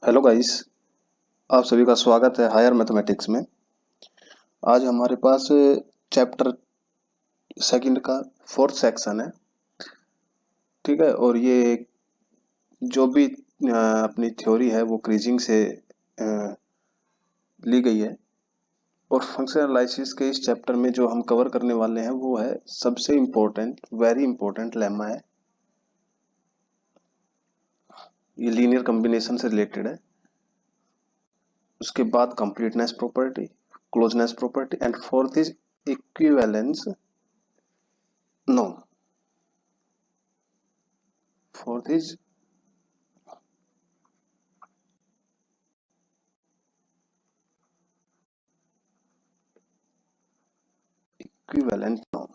Hello guys. आप सभी का स्वागत है हायर मैथमेटिक्स में। आज हमारे पास चैप्टर सेकंड का फोर्थ सेक्शन है। ठीक है। और ये जो भी अपनी थ्योरी है वो क्रीजिंग से ली गई है। और फंक्शन एनालिसिस के इस चैप्टर में जो हम कवर करने वाले हैं वो है सबसे इम्पोर्टेंट, वेरी इंपॉर्टेंट लेमा है। ये लीनियर कॉम्बिनेशन से रिलेटेड है। उसके बाद completeness property, closeness property and fourth is equivalence norm. Fourth is equivalent norm.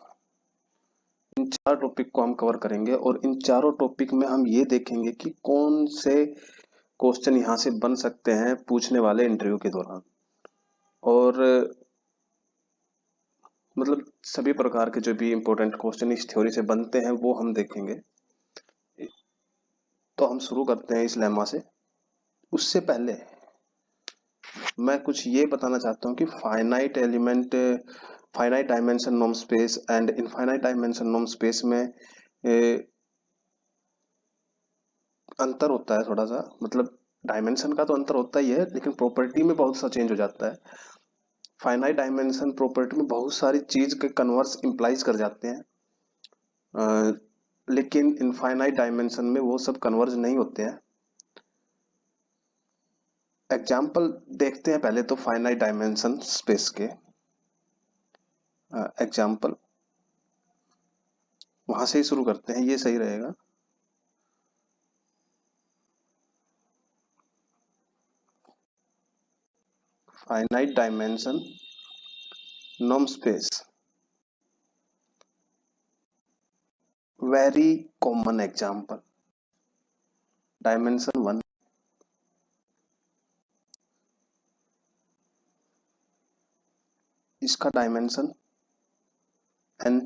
इन चार टॉपिक को हम कवर करेंगे और इन चारों टॉपिक में हम ये देखेंगे कि कौन से क्वेश्चन यहाँ से बन सकते हैं पूछने वाले इंटरव्यू के दौरान। और मतलब सभी प्रकार के जो भी इंपॉर्टेंट क्वेश्चन इस थ्योरी से बनते हैं वो हम देखेंगे। तो हम शुरू करते हैं इस लेमा से। उससे पहले मैं कुछ ये बताना चाहता हूँ कि finite element, finite dimension norm space and infinite dimension norm space में अंतर होता है थोड़ा सा। मतलब डायमेंशन का तो अंतर होता ही है लेकिन प्रॉपर्टी में बहुत सा चेंज हो जाता है। फाइनाइट डायमेंशन प्रॉपर्टी में बहुत सारी चीज के कन्वर्स इंप्लाइज कर जाते हैं, लेकिन इनफाइनाइट डायमेंशन में वो सब कन्वर्ज नहीं होते हैं। एग्जाम्पल देखते हैं पहले तो फाइनाइट डायमेंशन स्पेस के एग्जाम्पल। वहां से ही शुरू करते हैं, ये सही रहेगा। Finite dimension norm space, very common example. Dimension one, इसका dimension n.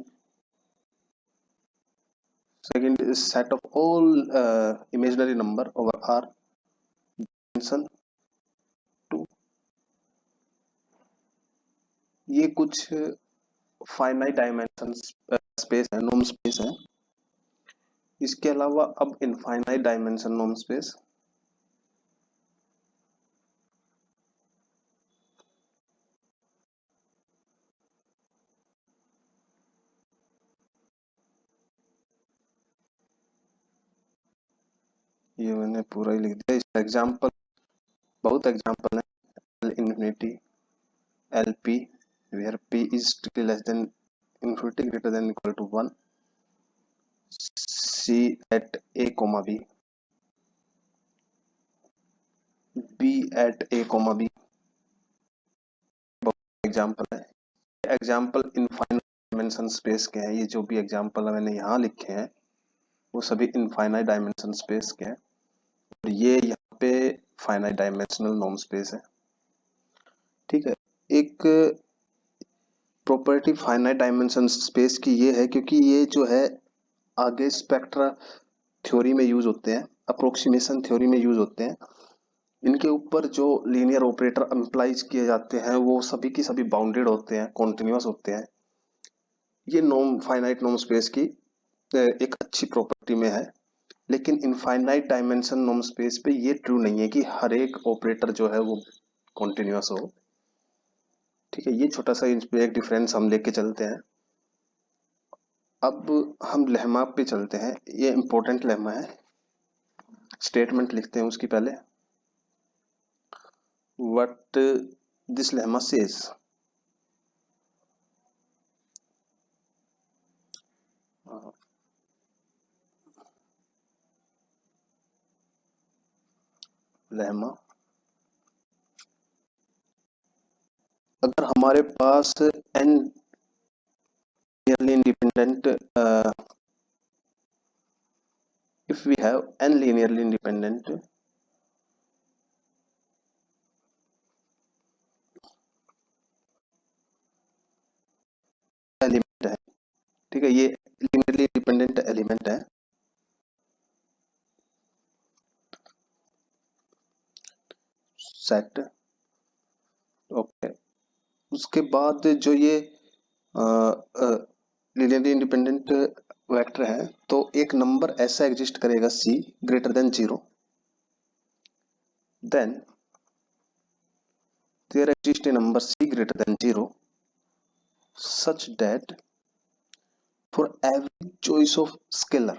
Second is set of all imaginary number over R, dimension two. ये कुछ फाइनाइट डायमेंशन स्पेस है, नॉर्म स्पेस है। इसके अलावा अब इनफाइनाइट डायमेंशन नॉर्म स्पेस। ये मैंने पूरा ही लिख दिया। इसका एग्जांपल, बहुत एग्जांपल है। L infinity, l p, where p is strictly less than infinity greater than equal to one, C at a comma b at a comma b. Example है। Example infinite dimension space के हैं। ये जो भी example मैंने यहाँ लिखे हैं वो सभी इनफाइनाइट डायमेंशन स्पेस के हैं। और ये यहाँ पे फाइनाइट डायमेंशनल नॉर्म स्पेस है। ठीक है। एक प्रॉपर्टी फाइनाइट डायमेंशन स्पेस की ये है क्योंकि ये जो है आगे स्पेक्ट्रा थ्योरी में यूज होते हैं, अप्रोक्सीमेशन थ्योरी में यूज होते हैं। इनके ऊपर जो लीनियर ऑपरेटर अप्लाइज किए जाते हैं वो सभी की सभी बाउंडेड होते हैं, कॉन्टिन्यूअस होते हैं। ये नॉर्म, फाइनाइट नॉर्म स्पेस की एक अच्छी प्रॉपर्टी में है। लेकिन इनफाइनाइट डायमेंशन नॉर्म स्पेस पे ये ट्रू नहीं है कि हर एक ऑपरेटर जो है वो कॉन्टिन्यूअस हो। ठीक है। ये छोटा सा इस पे एक डिफरेंस हम लेके चलते हैं। अब हम लेमा पे चलते हैं। ये इंपॉर्टेंट लेमा है। स्टेटमेंट लिखते हैं उसकी पहले। What this lemma says. Lemma, अगर हमारे पास n linearly independent, if we have n linearly independent element है। ठीक है। ये linearly independent एलिमेंट है। सेट। ओके, उसके बाद जो ये लीनियरली इंडिपेंडेंट वेक्टर है, तो एक नंबर ऐसा एग्जिस्ट करेगा c greater than 0, then there exists a number c greater than 0 such that for every choice of scalar,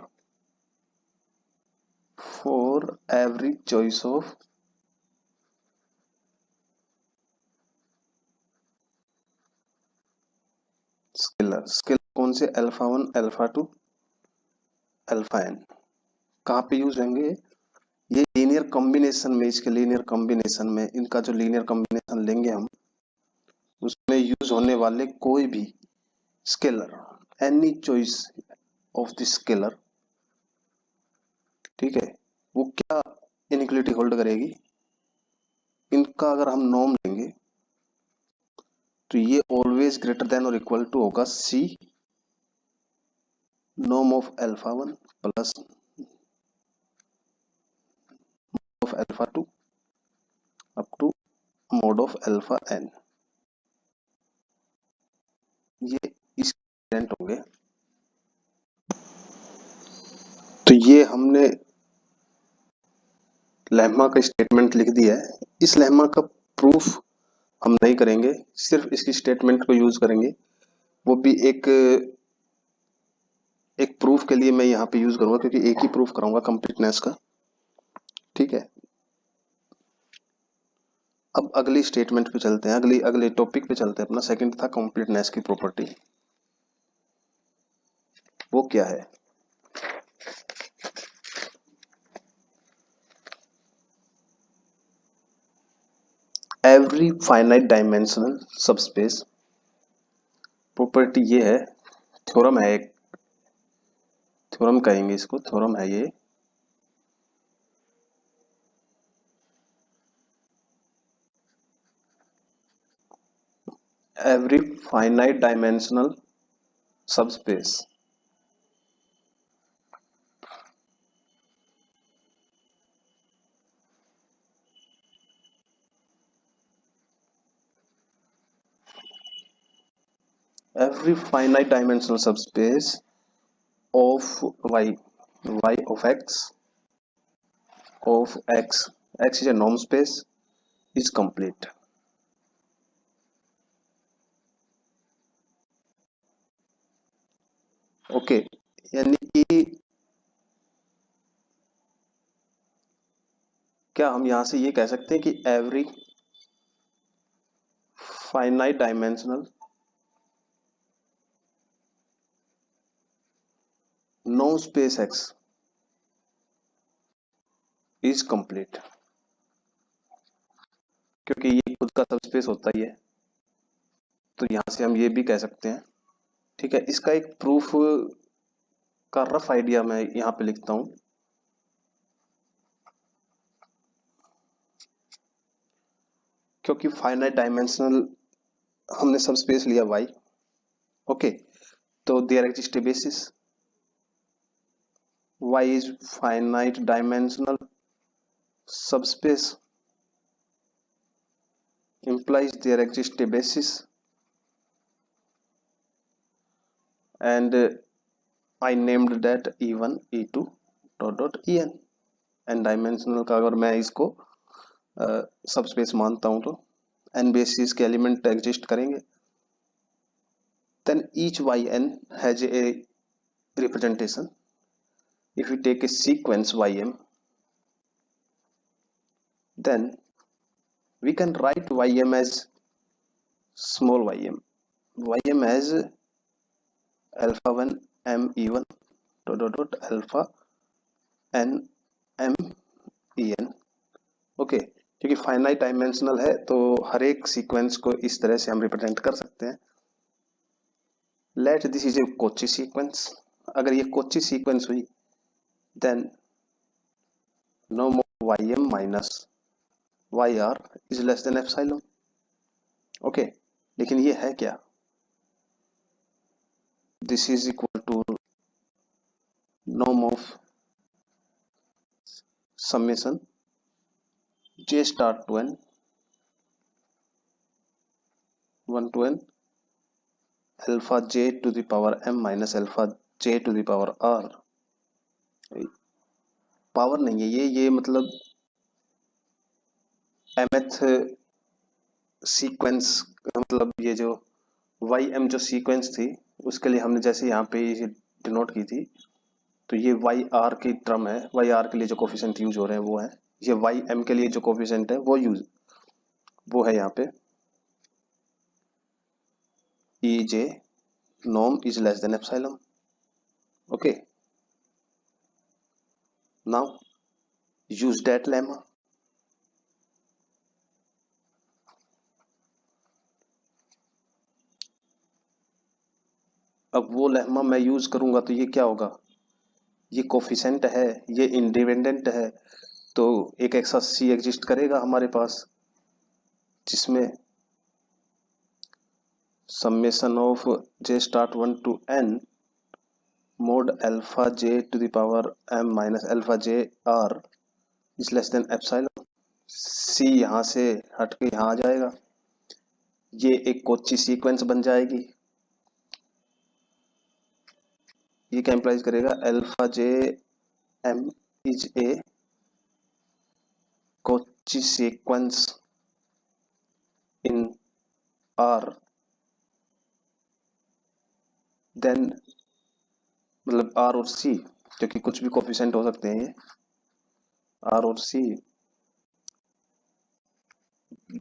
for every choice of scalar, scalar कौन से, अल्फा 1 अल्फा 2 अल्फा n, कहाँ पे use होंगे, ये linear combination में, इसके linear combination में, इनका जो लीनियर कॉम्बिनेशन लेंगे हम, उसमें यूज होने वाले कोई भी scalar, any choice of the scalar, ठीक है, वो क्या इनइक्वालिटी होल्ड करेगी, इनका अगर हम नॉर्म लेंगे तो ये ऑलवेज ग्रेटर देन और इक्वल टू होगा C norm of alpha 1 plus of alpha 2 up to mod of alpha n, ये इसके होंगे। तो ये हमने लेम्मा का स्टेटमेंट लिख दिया है। इस लेम्मा का प्रूफ हम नहीं करेंगे, सिर्फ इसकी स्टेटमेंट को यूज करेंगे, वो भी एक प्रूफ के लिए मैं यहाँ पे यूज करूंगा, क्योंकि एक ही प्रूफ कराऊंगा कंप्लीटनेस का, ठीक है। अब अगली स्टेटमेंट पे चलते हैं, अगले टॉपिक पे चलते हैं। अपना सेकंड था कंप्लीटनेस की प्रॉपर्टी, वो क्या है, every finite dimensional subspace, property ये है, थ्योरम है, एक थ्योरम कहेंगे इसको, थ्योरम है ये, every finite dimensional subspace every finite dimensional subspace of y of x x is a norm space is complete। Okay, यानी कि क्या हम यहां से ये कह सकते हैं कि एवरी फाइनाइट डायमेंशनल नो स्पेस x इज कंप्लीट, क्योंकि ये खुद का सबस्पेस होता ही है, तो यहां से हम ये भी कह सकते हैं, ठीक है। इसका एक प्रूफ का रफ आइडिया मैं यहां पे लिखता हूं, क्योंकि फाइनाइट डायमेंशनल हमने सब स्पेस लिया y, ओके, तो there exist a basis, y is finite dimensional subspace implies there exists a basis, and I named that E1 E2 dot En, n dimensional का अगर मैं इसको सबस्पेस मानता हूं तो n बेसिस के एलिमेंट एग्जिस्ट करेंगे, then each yn has a representation। if we take a sequence ym, then we can write ym as small ym as alpha 1 m e1 dot alpha n m en, okay, क्योंकि finite dimensional है तो हर एक sequence को इस तरह से हम represent कर सकते हैं। Let this is a Cauchy sequence, अगर ये कोची सीक्वेंस हुई, then no more ym minus yr is less than epsilon, okay. लेकिन ये है क्या, this is equal to norm of summation j star to n 1 to n alpha j to the power m minus alpha j to the power r। Power नहीं है ये मतलब mth sequence, मतलब ये जो वाई एम जो sequence थी उसके लिए हमने जैसे यहाँ पे डिनोट की थी, तो ये वाई आर की टर्म है, वाई आर के लिए जो कोफिशिएंट यूज हो रहे हैं वो है, ये वाई एम के लिए जो कोफिशिएंट है वो है यहाँ पे e j norm is less than epsilon. Okay, now use that lemma. अब वो लेमा मैं यूज करूंगा तो ये क्या होगा, ये कोफिशिएंट है, ये इंडिपेंडेंट है, तो एक ऐसा सी एग्जिस्ट करेगा हमारे पास जिसमें summation of j start 1 to n mod alpha j to the power m minus alpha j R is less than epsilon. सी यहाँ से हट के यहाँ आ जाएगा, ये एक कोची सीक्वेंस बन जाएगी। ये क्या इंप्लाइज करेगा, alpha j m is a Cauchy sequence in R, then मतलब आर और सी, क्योंकि कुछ भी कोफिशिएंट हो सकते हैं, ये आर और सी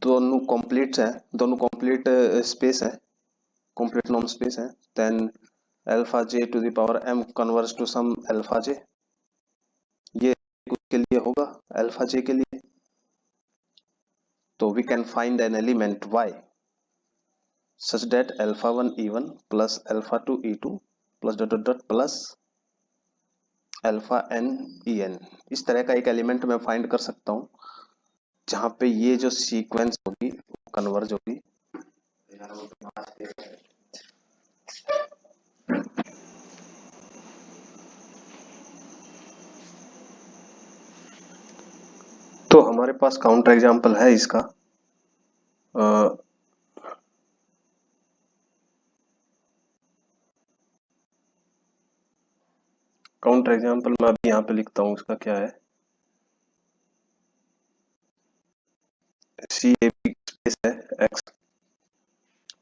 दोनों कंप्लीट है, दोनों कंप्लीट स्पेस है, कंप्लीट नॉर्म स्पेस है। Then alpha j to the power m converse to some alpha j, ये उसके लिए होगा अल्फा जे के लिए। तो we can find an element y such that alpha 1 e1 plus alpha 2 e2 plus dot dot dot plus alpha n en, इस तरह का एक एलिमेंट मैं फाइंड कर सकता हूँ जहां पे ये जो सीक्वेंस होगी वो कन्वर्ज होगी। तो हमारे पास काउंटर एग्जांपल है इसका। काउंटर एग्जांपल मैं अभी यहाँ पे लिखता हूँ, उसका क्या है, सी ए पी स्पेस है एक्स,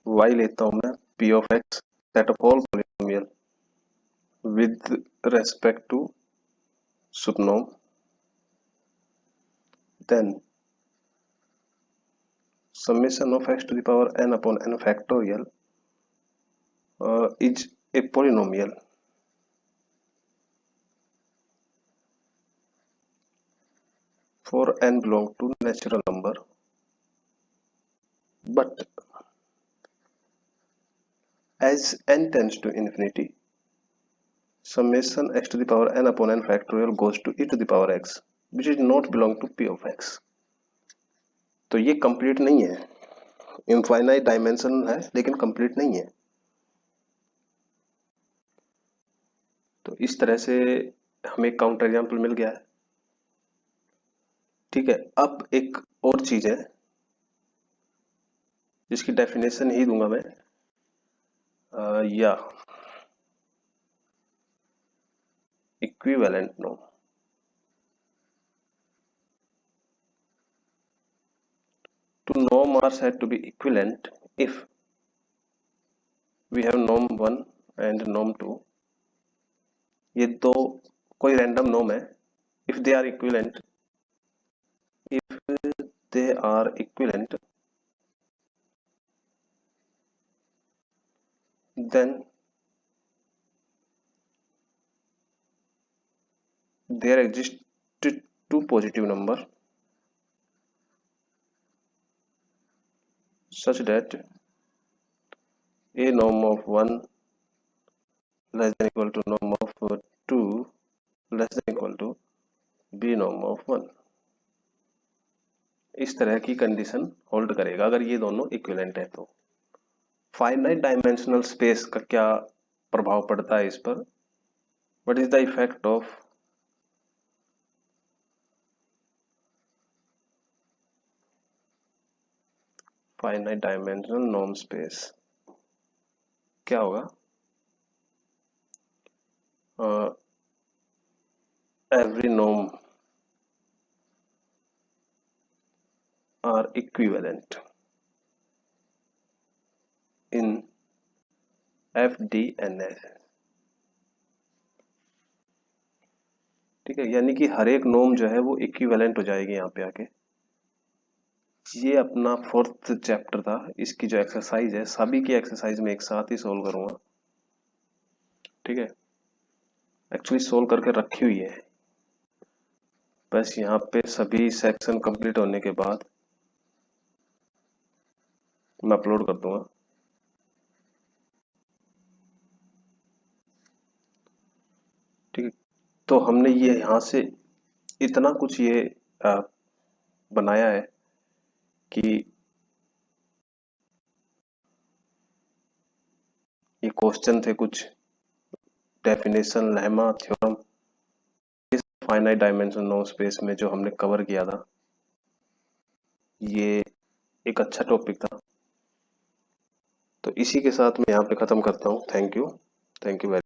वाई लेता हूँ मैं p of x set of all polynomial with respect to subnorm, then summation of x to the power n upon n factorial is a polynomial for n belong to natural number, but as n tends to infinity summation x to the power n upon n factorial goes to e to the power x which is not belong to p of x। तो ये complete नहीं है, infinite dimension है लेकिन complete नहीं है। तो इस तरह से हमें एक काउंटर एग्जांपल मिल गया है। ठीक है, अब एक और चीज है जिसकी डेफिनेशन ही दूंगा मैं, या equivalent norm. Two norm are said to be equivalent if we have norm 1 and norm 2। ये दो कोई रैंडम नॉर्म है, if they are equivalent, if they are equivalent then there exist two positive number such that a norm of 1 less than equal to norm of 2 less than equal to b norm of 1। इस तरह की condition hold करेगा अगर ये दोनों equivalent है। तो finite dimensional space का क्या प्रभाव पड़ता है इस पर, what is the effect of finite dimensional norm space क्या होगा? Every norm are equivalent in FDNS। ठीक है, यानी कि हर एक नॉर्म जो है वो इक्विवेलेंट हो जाएगी यहाँ पे आके। ये अपना 4th चैप्टर था। इसकी जो एक्सरसाइज है सभी की एक्सरसाइज में एक साथ ही सोल्व करूंगा। ठीक है, एक्चुअली सोल्व करके रखी हुई है, बस यहाँ पे सभी सेक्शन कंप्लीट होने के बाद मैं अपलोड कर दूंगा। ठीक है, तो हमने ये यहाँ से इतना कुछ ये बनाया है कि ये क्वेश्चन थे कुछ, डेफिनेशन, लेमा, थ्योरम, इस फाइनाइट डायमेंशन नॉर्म स्पेस में जो हमने कवर किया था, ये एक अच्छा टॉपिक था। तो इसी के साथ मैं यहाँ पे ख़त्म करता हूँ। Thank you very